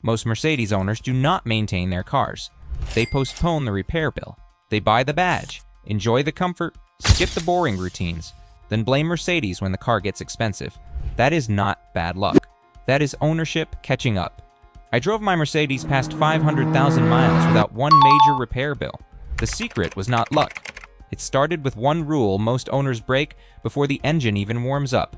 Most Mercedes owners do not maintain their cars. They postpone the repair bill. They buy the badge, enjoy the comfort, skip the boring routines, then blame Mercedes when the car gets expensive. That is not bad luck. That is ownership catching up. I drove my Mercedes past 500,000 miles without one major repair bill. The secret was not luck. It started with one rule most owners break before the engine even warms up.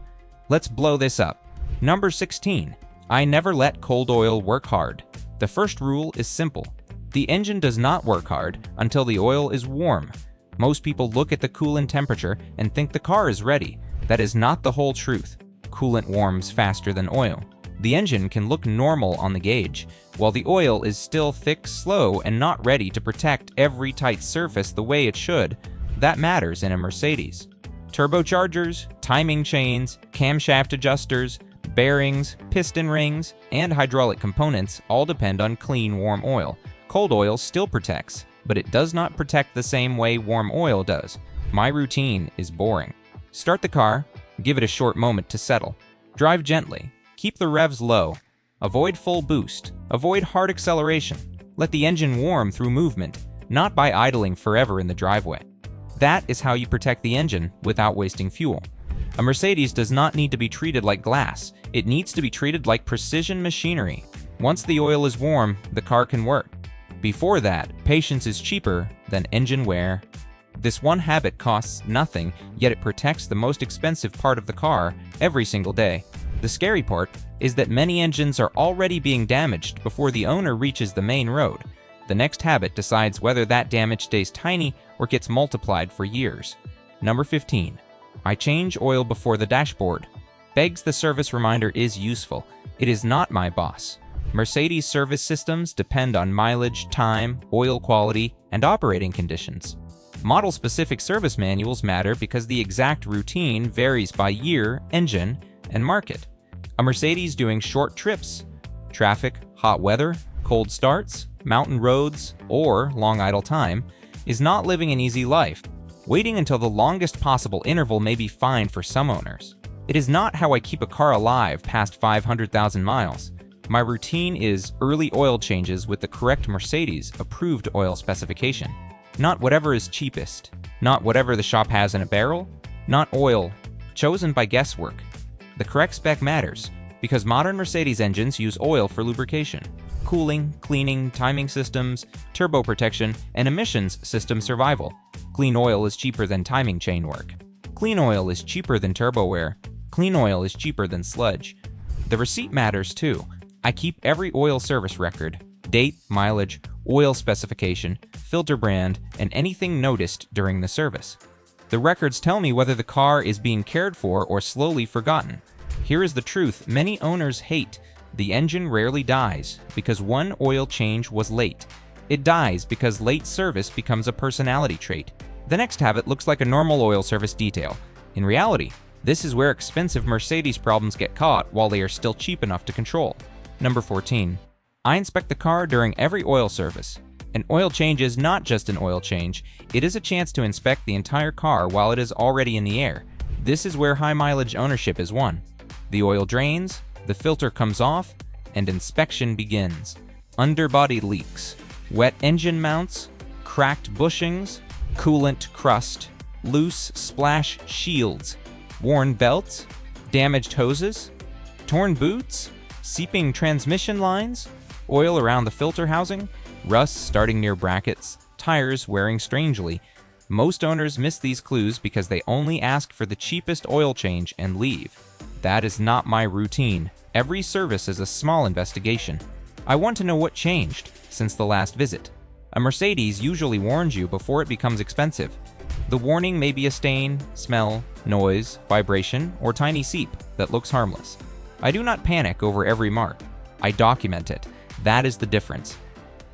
Let's blow this up. Number 16. I never let cold oil work hard. The first rule is simple. The engine does not work hard until the oil is warm. Most people look at the coolant temperature and think the car is ready. That is not the whole truth. Coolant warms faster than oil. The engine can look normal on the gauge, while the oil is still thick, slow, and not ready to protect every tight surface the way it should. That matters in a Mercedes. Turbochargers, timing chains, camshaft adjusters, bearings, piston rings, and hydraulic components all depend on clean, warm oil. Cold oil still protects, but it does not protect the same way warm oil does. My routine is boring. Start the car, give it a short moment to settle. Drive gently. Keep the revs low. Avoid full boost. Avoid hard acceleration. Let the engine warm through movement, not by idling forever in the driveway. That is how you protect the engine without wasting fuel. A Mercedes does not need to be treated like glass. It needs to be treated like precision machinery. Once the oil is warm, the car can work. Before that, patience is cheaper than engine wear. This one habit costs nothing, yet it protects the most expensive part of the car every single day. The scary part is that many engines are already being damaged before the owner reaches the main road. The next habit decides whether that damage stays tiny or gets multiplied for years. Number 15. I change oil before the dashboard. Begs the service reminder is useful. It is not my boss. Mercedes service systems depend on mileage, time, oil quality, and operating conditions. Model-specific service manuals matter because the exact routine varies by year, engine, and market. A Mercedes doing short trips, traffic, hot weather, cold starts, mountain roads, or long idle time is not living an easy life. Waiting until the longest possible interval may be fine for some owners. It is not how I keep a car alive past 500,000 miles. My routine is early oil changes with the correct Mercedes approved oil specification. Not whatever is cheapest, not whatever the shop has in a barrel, not oil chosen by guesswork. The correct spec matters because modern Mercedes engines use oil for lubrication, cooling, cleaning, timing systems, turbo protection, and emissions system survival. Clean oil is cheaper than timing chain work. Clean oil is cheaper than turbo wear. Clean oil is cheaper than sludge. The receipt matters too. I keep every oil service record, date, mileage, oil specification, filter brand, and anything noticed during the service. The records tell me whether the car is being cared for or slowly forgotten. Here is the truth many owners hate. The engine rarely dies because one oil change was late. It dies because late service becomes a personality trait. The next habit looks like a normal oil service detail. In reality, this is where expensive Mercedes problems get caught while they are still cheap enough to control. Number 14. I inspect the car during every oil service. An oil change is not just an oil change, it is a chance to inspect the entire car while it is already in the air. This is where high mileage ownership is won. The oil drains, the filter comes off, and inspection begins. Underbody leaks, wet engine mounts, cracked bushings, coolant crust, loose splash shields, worn belts, damaged hoses, torn boots, seeping transmission lines, oil around the filter housing, rust starting near brackets, tires wearing strangely. Most owners miss these clues because they only ask for the cheapest oil change and leave. That is not my routine. Every service is a small investigation. I want to know what changed since the last visit. A Mercedes usually warns you before it becomes expensive. The warning may be a stain, smell, noise, vibration, or tiny seep that looks harmless. I do not panic over every mark. I document it. That is the difference.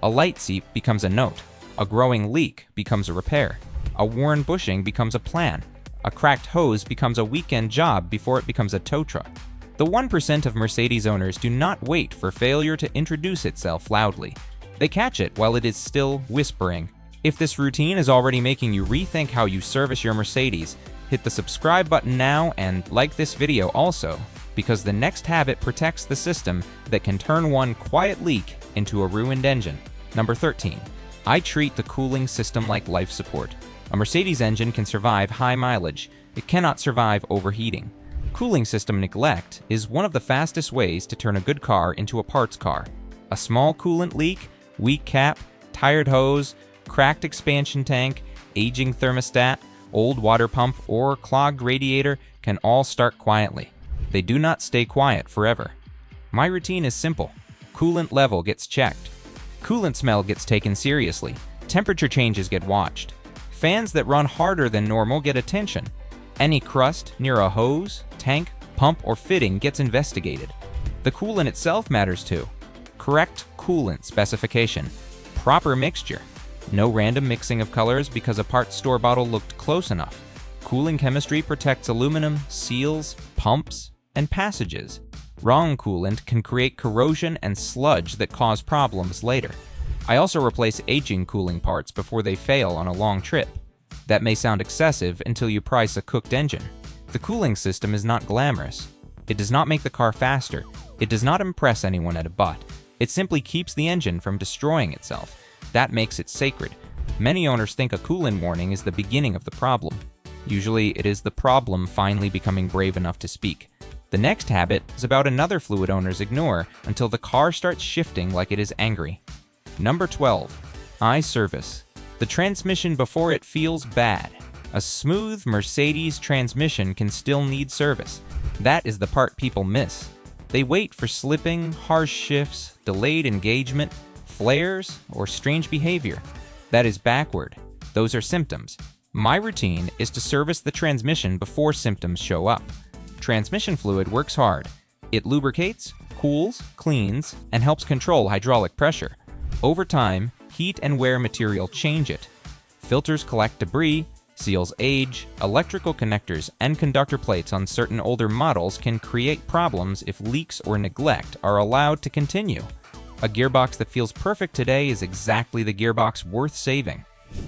A light seep becomes a note. A growing leak becomes a repair. A worn bushing becomes a plan. A cracked hose becomes a weekend job before it becomes a tow truck. The 1% of Mercedes owners do not wait for failure to introduce itself loudly. They catch it while it is still whispering. If this routine is already making you rethink how you service your Mercedes, hit the subscribe button now and like this video also. because the next habit protects the system that can turn one quiet leak into a ruined engine. Number 13. I treat the cooling system like life support. A Mercedes engine can survive high mileage. It cannot survive overheating. Cooling system neglect is one of the fastest ways to turn a good car into a parts car. A small coolant leak, weak cap, tired hose, cracked expansion tank, aging thermostat, old water pump, or clogged radiator can all start quietly. They do not stay quiet forever. My routine is simple. Coolant level gets checked. Coolant smell gets taken seriously. Temperature changes get watched. Fans that run harder than normal get attention. Any crust near a hose, tank, pump, or fitting gets investigated. The coolant itself matters too. Correct coolant specification. Proper mixture. No random mixing of colors because a parts store bottle looked close enough. Cooling chemistry protects aluminum, seals, pumps, and passages. Wrong coolant can create corrosion and sludge that cause problems later. I also replace aging cooling parts before they fail on a long trip. That may sound excessive until you price a cooked engine. The cooling system is not glamorous. It does not make the car faster. It does not impress anyone at a butt. It simply keeps the engine from destroying itself. That makes it sacred. Many owners think a coolant warning is the beginning of the problem. Usually, it is the problem finally becoming brave enough to speak. The next habit is about another fluid owners ignore until the car starts shifting like it is angry. Number 12. I service. The transmission before it feels bad. A smooth Mercedes transmission can still need service. That is the part people miss. They wait for slipping, harsh shifts, delayed engagement, flares, or strange behavior. That is backward. Those are symptoms. My routine is to service the transmission before symptoms show up. Transmission fluid works hard. It lubricates, cools, cleans, and helps control hydraulic pressure. Over time, heat and wear material change it. Filters collect debris, seals age, electrical connectors and conductor plates on certain older models can create problems if leaks or neglect are allowed to continue. A gearbox that feels perfect today is exactly the gearbox worth saving.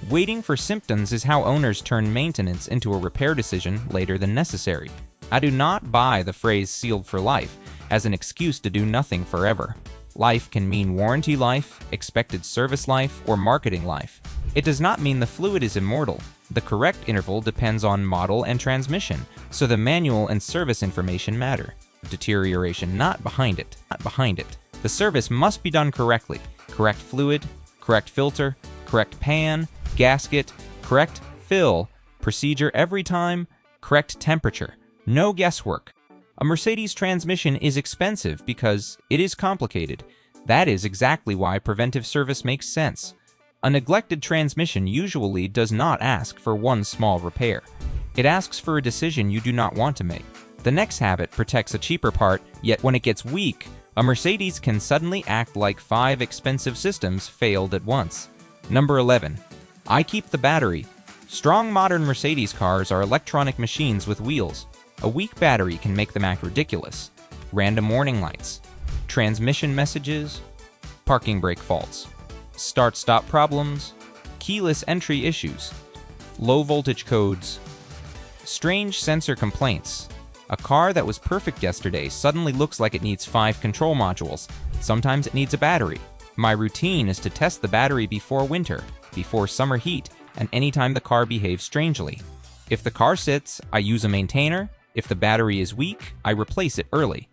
Waiting for symptoms is how owners turn maintenance into a repair decision later than necessary. I do not buy the phrase sealed for life as an excuse to do nothing forever. Life can mean warranty life, expected service life, or marketing life. It does not mean the fluid is immortal. The correct interval depends on model and transmission, so the manual and service information matter. Deterioration not behind it. The service must be done correctly. Correct fluid, correct filter, correct pan, gasket, correct fill, procedure every time, correct temperature. No guesswork. A Mercedes transmission is expensive because it is complicated. That is exactly why preventive service makes sense. A neglected transmission usually does not ask for one small repair. It asks for a decision you do not want to make. The next habit protects a cheaper part, yet when it gets weak, a Mercedes can suddenly act like 5 expensive systems failed at once. Number 11. I keep the battery. Strong modern Mercedes cars are electronic machines with wheels. A weak battery can make them act ridiculous. Random warning lights, transmission messages, parking brake faults, start-stop problems, keyless entry issues, low voltage codes, strange sensor complaints. A car that was perfect yesterday suddenly looks like it needs 5 control modules. Sometimes it needs a battery. My routine is to test the battery before winter, before summer heat, and anytime the car behaves strangely. If the car sits, I use a maintainer. If the battery is weak, I replace it early.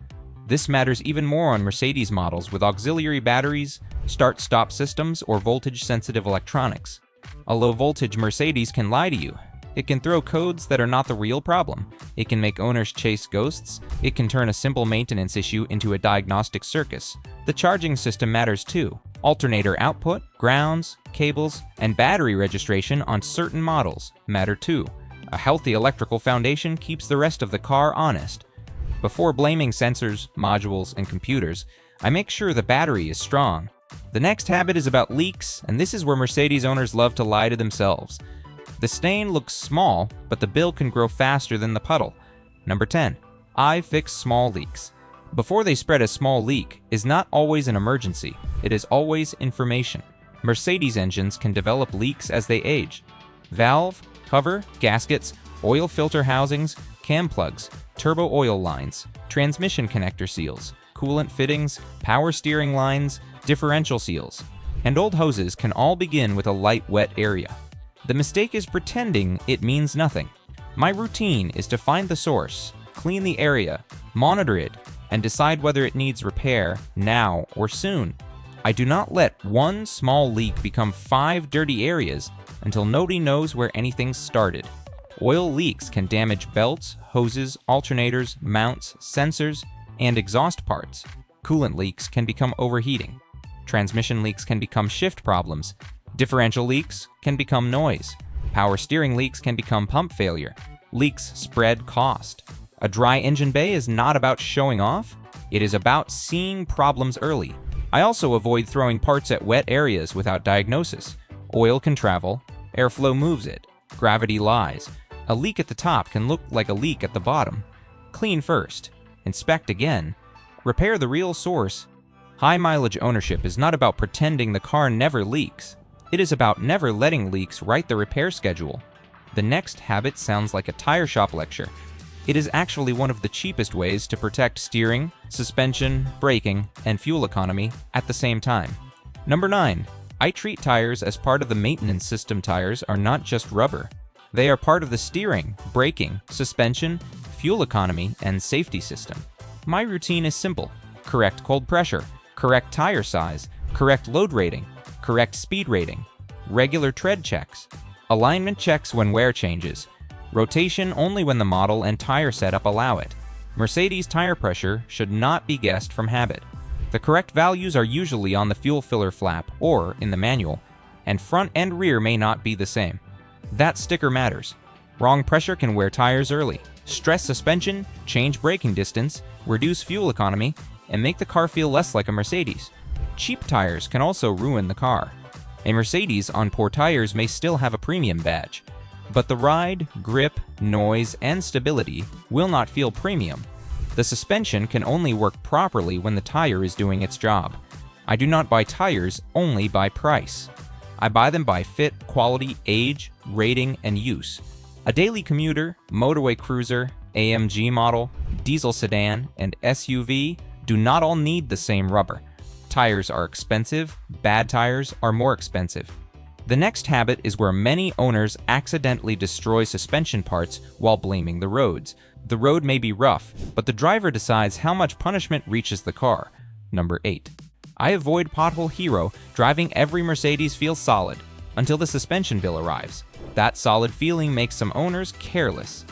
This matters even more on Mercedes models with auxiliary batteries, start-stop systems, or voltage-sensitive electronics. A low-voltage Mercedes can lie to you. It can throw codes that are not the real problem. It can make owners chase ghosts. It can turn a simple maintenance issue into a diagnostic circus. The charging system matters too. Alternator output, grounds, cables, and battery registration on certain models matter too. A healthy electrical foundation keeps the rest of the car honest. Before blaming sensors, modules, and computers, I make sure the battery is strong. The next habit is about leaks, and this is where Mercedes owners love to lie to themselves. The stain looks small, but the bill can grow faster than the puddle. Number 10. I fix small leaks. Before they spread, a small leak is not always an emergency. It is always information. Mercedes engines can develop leaks as they age. Valve, cover, gaskets, oil filter housings, cam plugs, turbo oil lines, transmission connector seals, coolant fittings, power steering lines, differential seals, and old hoses can all begin with a light wet area. The mistake is pretending it means nothing. My routine is to find the source, clean the area, monitor it, and decide whether it needs repair now or soon. I do not let one small leak become 5 dirty areas until nobody knows where anything started. Oil leaks can damage belts, hoses, alternators, mounts, sensors, and exhaust parts. Coolant leaks can become overheating. Transmission leaks can become shift problems. Differential leaks can become noise. Power steering leaks can become pump failure. Leaks spread cost. A dry engine bay is not about showing off. It is about seeing problems early. I also avoid throwing parts at wet areas without diagnosis. Oil can travel. Airflow moves it. Gravity lies. A leak at the top can look like a leak at the bottom. Clean first. Inspect again. Repair the real source. High mileage ownership is not about pretending the car never leaks. It is about never letting leaks write the repair schedule. The next habit sounds like a tire shop lecture. It is actually one of the cheapest ways to protect steering, suspension, braking, and fuel economy at the same time. Number 9. I treat tires as part of the maintenance system. Tires are not just rubber. They are part of the steering, braking, suspension, fuel economy, and safety system. My routine is simple. Correct cold pressure, correct tire size, correct load rating, correct speed rating, regular tread checks, alignment checks when wear changes, rotation only when the model and tire setup allow it. Mercedes tire pressure should not be guessed from habit. The correct values are usually on the fuel filler flap or in the manual, and front and rear may not be the same. That sticker matters. Wrong pressure can wear tires early, stress suspension, change braking distance, reduce fuel economy, and make the car feel less like a Mercedes. Cheap tires can also ruin the car. A Mercedes on poor tires may still have a premium badge, but the ride, grip, noise, and stability will not feel premium. The suspension can only work properly when the tire is doing its job. I do not buy tires only by price. I buy them by fit, quality, age, rating, and use. A daily commuter, motorway cruiser, AMG model, diesel sedan, and SUV do not all need the same rubber. Tires are expensive, bad tires are more expensive. The next habit is where many owners accidentally destroy suspension parts while blaming the roads. The road may be rough, but the driver decides how much punishment reaches the car. Number 8. I avoid pothole hero, driving every Mercedes feels solid until the suspension bill arrives. That solid feeling makes some owners careless.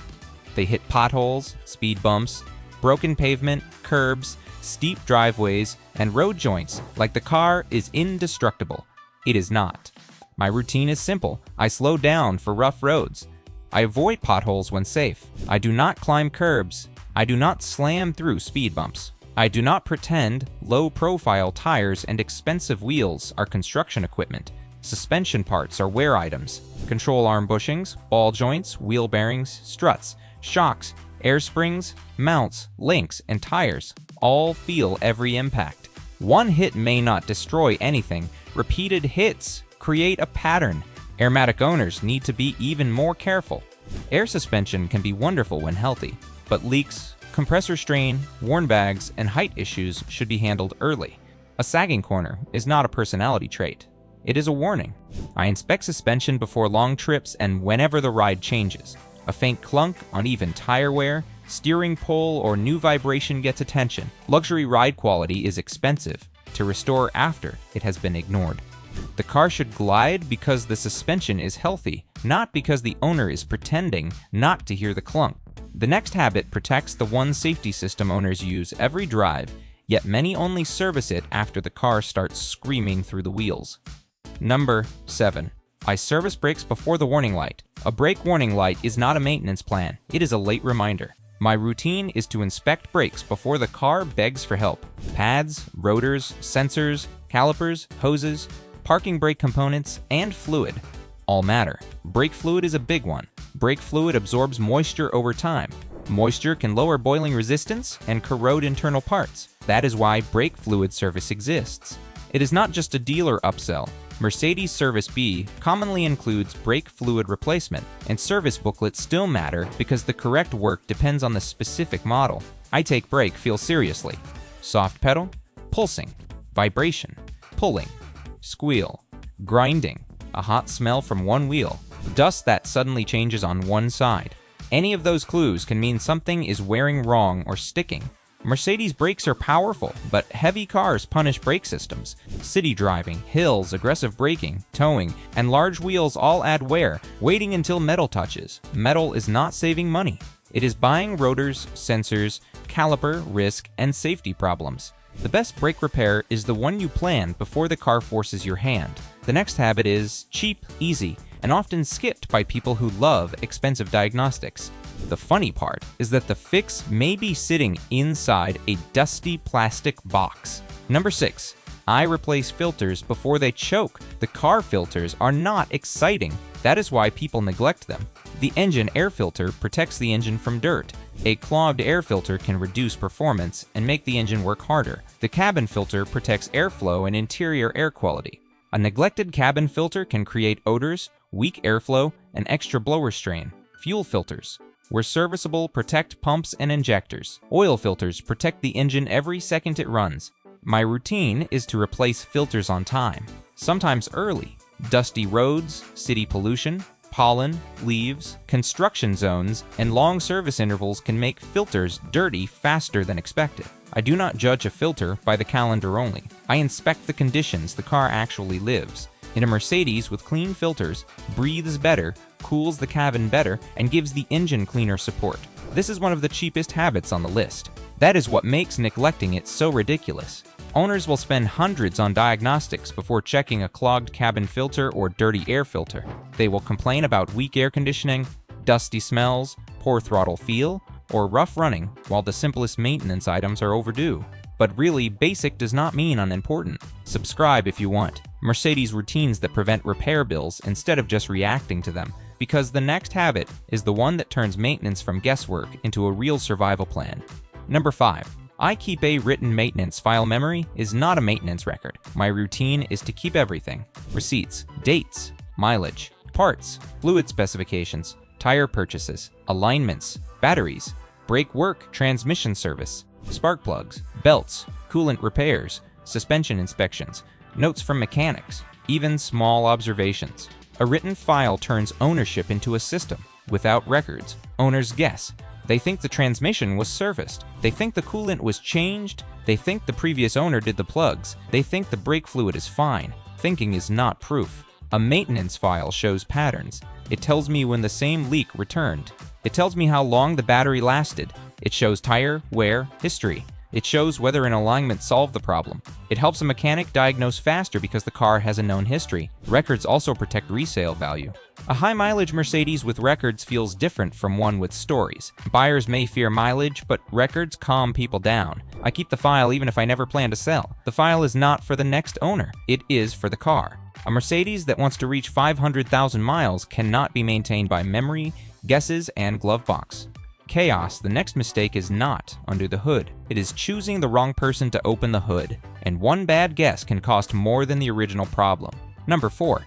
They hit potholes, speed bumps, broken pavement, curbs, steep driveways, and road joints like the car is indestructible. It is not. My routine is simple. I slow down for rough roads. I avoid potholes when safe. I do not climb curbs. I do not slam through speed bumps. I do not pretend low-profile tires and expensive wheels are construction equipment. Suspension parts are wear items. Control arm bushings, ball joints, wheel bearings, struts, shocks, air springs, mounts, links, and tires all feel every impact. One hit may not destroy anything. Repeated hits create a pattern. Airmatic owners need to be even more careful. Air suspension can be wonderful when healthy, but leaks, compressor strain, worn bags, and height issues should be handled early. A sagging corner is not a personality trait. It is a warning. I inspect suspension before long trips and whenever the ride changes. A faint clunk, uneven tire wear, steering pull, or new vibration gets attention. Luxury ride quality is expensive to restore after it has been ignored. The car should glide because the suspension is healthy, not because the owner is pretending not to hear the clunk. The next habit protects the one safety system owners use every drive, yet many only service it after the car starts screaming through the wheels. Number 7. I service brakes before the warning light. A brake warning light is not a maintenance plan, it is a late reminder. My routine is to inspect brakes before the car begs for help. Pads, rotors, sensors, calipers, hoses, parking brake components, and fluid all matter. Brake fluid is a big one. Brake fluid absorbs moisture over time. Moisture can lower boiling resistance and corrode internal parts. That is why brake fluid service exists. It is not just a dealer upsell. Mercedes Service B commonly includes brake fluid replacement, and service booklets still matter because the correct work depends on the specific model. I take brake feel seriously. Soft pedal, pulsing, vibration, pulling, squeal, grinding, a hot smell from one wheel, dust that suddenly changes on one side. Any of those clues can mean something is wearing wrong or sticking. Mercedes brakes are powerful, but heavy cars punish brake systems. City driving, hills, aggressive braking, towing, and large wheels all add wear, waiting until metal touches. Metal is not saving money. It is buying rotors, sensors, caliper, risk, and safety problems. The best brake repair is the one you plan before the car forces your hand. The next habit is cheap, easy, and often skipped by people who love expensive diagnostics. The funny part is that the fix may be sitting inside a dusty plastic box. Number 6. I replace filters before they choke. The car filters are not exciting. That is why people neglect them. The engine air filter protects the engine from dirt. A clogged air filter can reduce performance and make the engine work harder. The cabin filter protects airflow and interior air quality. A neglected cabin filter can create odors, weak airflow, and extra blower strain. Fuel filters, where serviceable, protect pumps and injectors. Oil filters protect the engine every second it runs. My routine is to replace filters on time, sometimes early. Dusty roads, city pollution, pollen, leaves, construction zones, and long service intervals can make filters dirty faster than expected. I do not judge a filter by the calendar only. I inspect the conditions the car actually lives. In a Mercedes with clean filters, breathes better, cools the cabin better, and gives the engine cleaner support. This is one of the cheapest habits on the list. That is what makes neglecting it so ridiculous. Owners will spend hundreds on diagnostics before checking a clogged cabin filter or dirty air filter. They will complain about weak air conditioning, dusty smells, poor throttle feel, or rough running, while the simplest maintenance items are overdue. But really, basic does not mean unimportant. Subscribe if you want. Mercedes routines that prevent repair bills instead of just reacting to them, because the next habit is the one that turns maintenance from guesswork into a real survival plan. Number 5. I keep a written maintenance file. Memory is not a maintenance record. My routine is to keep everything: receipts, dates, mileage, parts, fluid specifications, tire purchases, alignments, batteries, brake work, transmission service, spark plugs, belts, coolant repairs, suspension inspections, notes from mechanics, even small observations. A written file turns ownership into a system. Without records, owners guess. They think the transmission was serviced. They think the coolant was changed. They think the previous owner did the plugs. They think the brake fluid is fine. Thinking is not proof. A maintenance file shows patterns. It tells me when the same leak returned. It tells me how long the battery lasted. It shows tire, wear, history. It shows whether an alignment solved the problem. It helps a mechanic diagnose faster because the car has a known history. Records also protect resale value. A high-mileage Mercedes with records feels different from one with stories. Buyers may fear mileage, but records calm people down. I keep the file even if I never plan to sell. The file is not for the next owner. It is for the car. A Mercedes that wants to reach 500,000 miles cannot be maintained by memory, guesses, and glove box. Chaos. The next mistake is not under the hood. It is choosing the wrong person to open the hood, and one bad guess can cost more than the original problem. Number 4.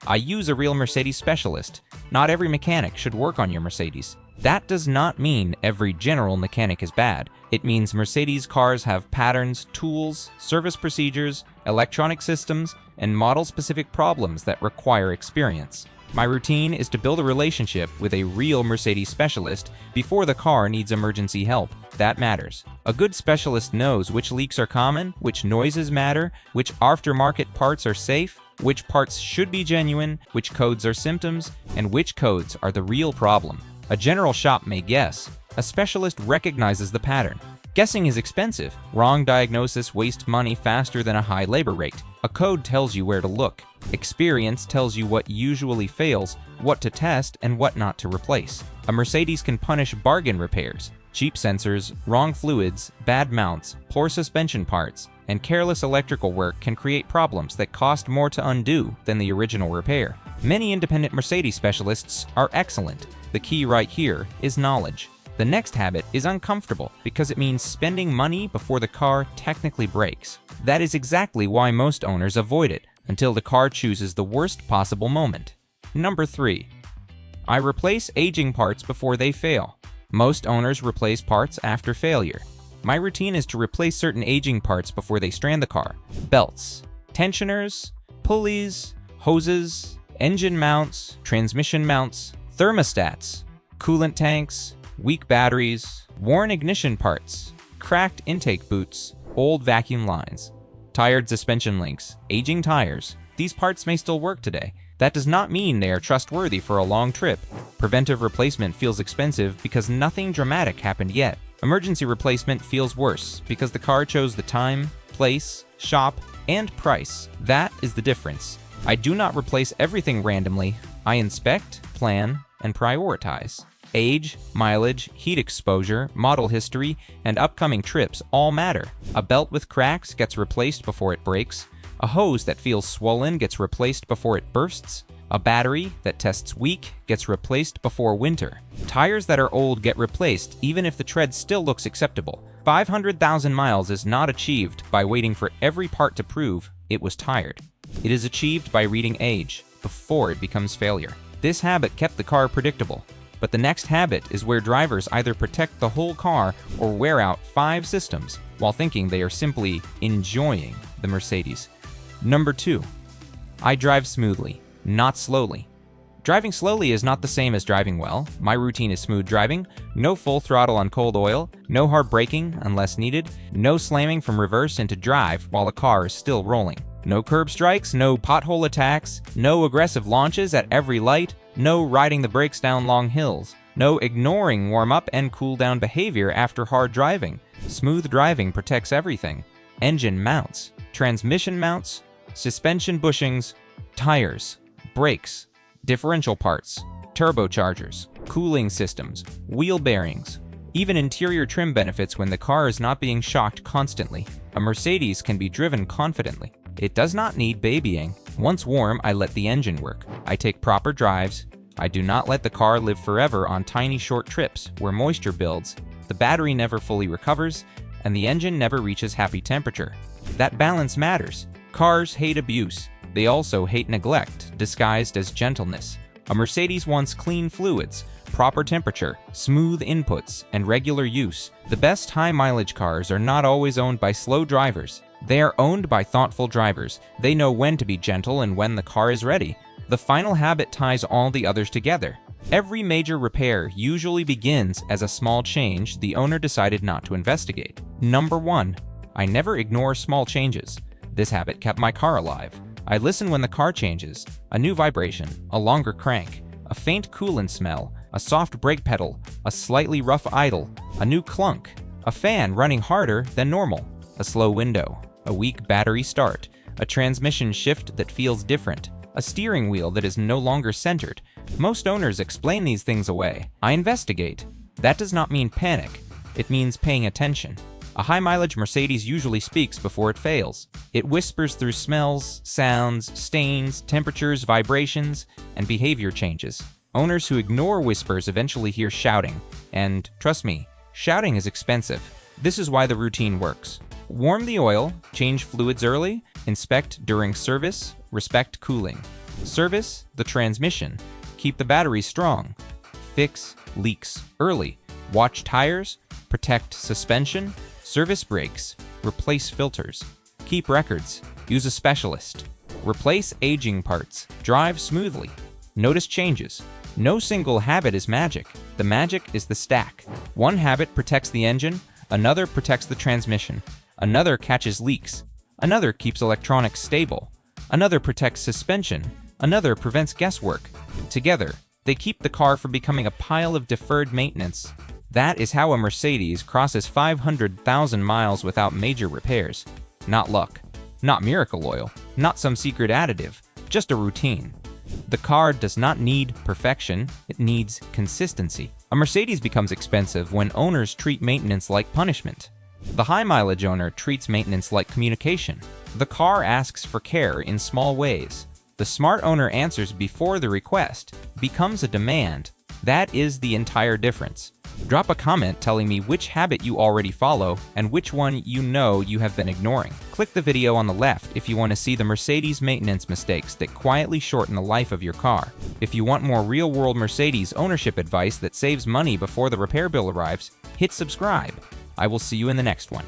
I use a real Mercedes specialist. Not every mechanic should work on your Mercedes. That does not mean every general mechanic is bad. It means Mercedes cars have patterns, tools, service procedures, electronic systems, and model-specific problems that require experience. My routine is to build a relationship with a real Mercedes specialist before the car needs emergency help. That matters. A good specialist knows which leaks are common, which noises matter, which aftermarket parts are safe, which parts should be genuine, which codes are symptoms, and which codes are the real problem. A general shop may guess. A specialist recognizes the pattern. Guessing is expensive. Wrong diagnosis wastes money faster than a high labor rate. A code tells you where to look. Experience tells you what usually fails, what to test, and what not to replace. A Mercedes can punish bargain repairs. Cheap sensors, wrong fluids, bad mounts, poor suspension parts, and careless electrical work can create problems that cost more to undo than the original repair. Many independent Mercedes specialists are excellent. The key right here is knowledge. The next habit is uncomfortable because it means spending money before the car technically breaks. That is exactly why most owners avoid it. until the car chooses the worst possible moment. Number 3. I replace aging parts before they fail. Most owners replace parts after failure. My routine is to replace certain aging parts before they strand the car. Belts, tensioners, pulleys, hoses, engine mounts, transmission mounts, thermostats, coolant tanks, weak batteries, worn ignition parts, cracked intake boots, old vacuum lines, tired suspension links, aging tires. These parts may still work today. That does not mean they are trustworthy for a long trip. Preventive replacement feels expensive because nothing dramatic happened yet. Emergency replacement feels worse because the car chose the time, place, shop, and price. That is the difference. I do not replace everything randomly. I inspect, plan, and prioritize. Age, mileage, heat exposure, model history, and upcoming trips all matter. A belt with cracks gets replaced before it breaks. A hose that feels swollen gets replaced before it bursts. A battery that tests weak gets replaced before winter. Tires that are old get replaced even if the tread still looks acceptable. 500,000 miles is not achieved by waiting for every part to prove it was tired. It is achieved by reading age before it becomes failure. This habit kept the car predictable. But the next habit is where drivers either protect the whole car or wear out 5 systems while thinking they are simply enjoying the Mercedes. Number 2. I drive smoothly, not slowly. Driving slowly is not the same as driving well. My routine is smooth driving, no full throttle on cold oil, no hard braking unless needed, no slamming from reverse into drive while the car is still rolling. No curb strikes, no pothole attacks, no aggressive launches at every light, no riding the brakes down long hills, no ignoring warm-up and cool-down behavior after hard driving. Smooth driving protects everything. Engine mounts, transmission mounts, suspension bushings, tires, brakes, differential parts, turbochargers, cooling systems, wheel bearings, even interior trim benefits when the car is not being shocked constantly. A Mercedes can be driven confidently. It does not need babying. Once warm, I let the engine work. I take proper drives. I do not let the car live forever on tiny short trips where moisture builds, the battery never fully recovers, and the engine never reaches happy temperature. That balance matters. Cars hate abuse. They also hate neglect, disguised as gentleness. A Mercedes wants clean fluids, proper temperature, smooth inputs, and regular use. The best high-mileage cars are not always owned by slow drivers. They are owned by thoughtful drivers. They know when to be gentle and when the car is ready. The final habit ties all the others together. Every major repair usually begins as a small change the owner decided not to investigate. Number 1. I never ignore small changes. This habit kept my car alive. I listen when the car changes. A new vibration, a longer crank, a faint coolant smell, a soft brake pedal, a slightly rough idle, a new clunk, a fan running harder than normal, a slow window, a weak battery start, a transmission shift that feels different, a steering wheel that is no longer centered. Most owners explain these things away. I investigate. That does not mean panic. It means paying attention. A high-mileage Mercedes usually speaks before it fails. It whispers through smells, sounds, stains, temperatures, vibrations, and behavior changes. Owners who ignore whispers eventually hear shouting. And trust me, shouting is expensive. This is why the routine works. Warm the oil, change fluids early, inspect during service, respect cooling. Service the transmission, keep the battery strong. Fix leaks early, watch tires, protect suspension, service brakes, replace filters. Keep records, use a specialist. Replace aging parts, drive smoothly. Notice changes. No single habit is magic. The magic is the stack. One habit protects the engine, another protects the transmission. Another catches leaks. Another keeps electronics stable. Another protects suspension. Another prevents guesswork. Together, they keep the car from becoming a pile of deferred maintenance. That is how a Mercedes crosses 500,000 miles without major repairs. Not luck. Not miracle oil. Not some secret additive. Just a routine. The car does not need perfection. It needs consistency. A Mercedes becomes expensive when owners treat maintenance like punishment. The high-mileage owner treats maintenance like communication. The car asks for care in small ways. The smart owner answers before the request, becomes a demand. That is the entire difference. Drop a comment telling me which habit you already follow and which one you know you have been ignoring. Click the video on the left if you want to see the Mercedes maintenance mistakes that quietly shorten the life of your car. If you want more real-world Mercedes ownership advice that saves money before the repair bill arrives, hit subscribe. I will see you in the next one.